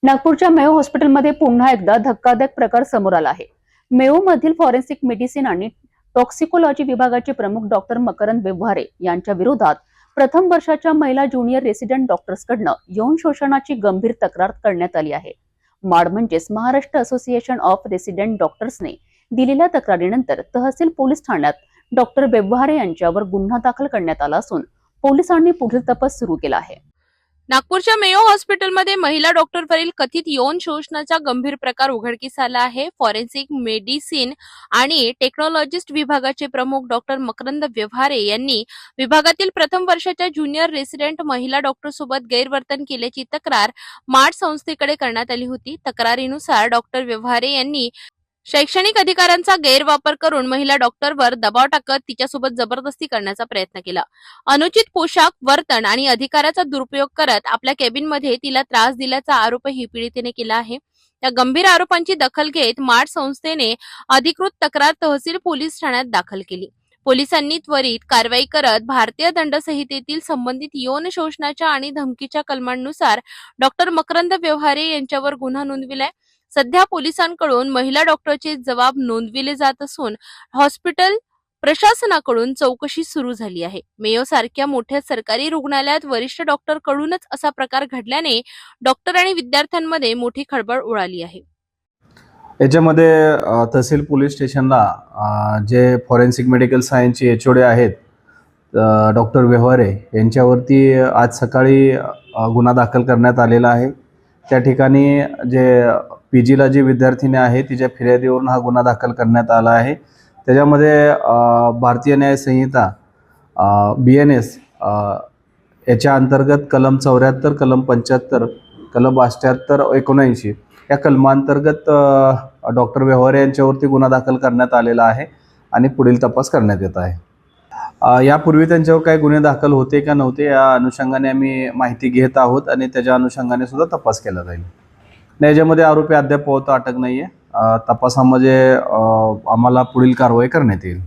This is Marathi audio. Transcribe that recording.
नागपूरच्या मेयो हॉस्पिटलमध्ये पुन्हा एकदा धक्कादायक प्रकार समोर आला आहे। मेयो मधील फॉरेन्सिक मेडिसिन आणि टॉक्सिकोलॉजी विभागाचे प्रमुख डॉक्टर मकरंद व्यवहारे यांच्या विरोधात प्रथम वर्षाच्या महिला ज्युनियर रेसिडेंट डॉक्टर्सकडून यौन शोषणाची गंभीर तक्रार करण्यात आली आहे। माड म्हणजेच महाराष्ट्र असोसिएशन ऑफ रेसिडेंट डॉक्टर्सने दिलेल्या तक्रारीनंतर तहसील पोलीस ठाण्यात डॉक्टर व्यवहारे यांच्यावर गुन्हा दाखल करण्यात आला असून पोलिसांनी पुढील तपास सुरू केला आहे। नागपूरच्या मेयो हॉस्पिटलमध्ये महिला डॉक्टरवरील कथित यौन शोषणाचा गंभीर प्रकार उघडकीस आला आहे। फॉरेन्सिक मेडिसिन आणि टेक्नॉलॉजिस्ट विभागाचे प्रमुख डॉक्टर मकरंद व्यवहारे यांनी विभागातील प्रथम वर्षाच्या ज्युनियर रेसिडेंट महिला डॉक्टरसोबत गैरवर्तन केल्याची तक्रार माड संस्थेकडे करण्यात आली होती। तक्रारीनुसार डॉक्टर व्यवहारे यांनी शैक्षणिक अधिकारांचा गैरवापर करून महिला डॉक्टरवर दबाव टाकत तिच्यासोबत जबरदस्ती करण्याचा प्रयत्न केला। अनुचित पोशाख, वर्तन आणि अधिकाराचा दुरुपयोग करत आपल्या केबिनमध्ये तिला त्रास दिल्याचा आरोपही पीडितेने केला आहे। या गंभीर आरोपांची दखल घेत माड संस्थेने अधिकृत तक्रार तहसील पोलीस ठाण्यात दाखल केली। पोलिसांनी त्वरित कारवाई करत भारतीय दंड संहितेतील संबंधित यौन शोषणाच्या आणि धमकीच्या कलमांनुसार डॉक्टर मकरंद व्यवहारे यांच्यावर गुन्हा नोंदविलाय। सध्या पोलिसांकडून महिला डॉक्टरचे जबाब नोंदविले जात असून हॉस्पिटल प्रशासनाकडून चौकशी सुरू झाली आहे। मेयो सारख्या मोठ्या सरकारी रुग्णालयात वरिष्ठ डॉक्टरकडूनच असा प्रकार घडल्याने डॉक्टर आणि विद्यार्थ्यांमध्ये मोठी खळबळ उडाली आहे। याच्यामध्ये तहसील पोलीस स्टेशनला जे फॉरेन्सिक मेडिकल सायन्सचे एचओडी आहेत डॉक्टर व्यवहारे यांच्यावरती आज सकाळी गुन्हा दाखल करण्यात आलेला आहे। त्या ठिकाणी जे पीजीला जी विद्यार्थिनी आहे तिच्या फिर्यादीवरून हा गुन्हा दाखल करण्यात आला आहे। त्याच्यामध्ये भारतीय न्याय संहिता BNS याच्या अंतर्गत कलम 74, कलम 75, कलम 78, 79 या कलमांतर्गत डॉक्टर व्यवहारे यांच्यावरती गुन्हा दाखल करण्यात आलेला आहे आणि पुढील तपास करण्यात येत आहे। यापूर्वी त्यांच्यावर काही गुन्हे दाखल होते का नव्हते या अनुषंगाने आम्ही माहिती घेत आहोत आणि त्याच्या अनुषंगाने सुद्धा तपास केला जाईल। याच्यामध्ये आरोपी अद्याप अटक नाहीये। तपासामध्ये आम्हाला पुढील कारवाई करण्यात येईल।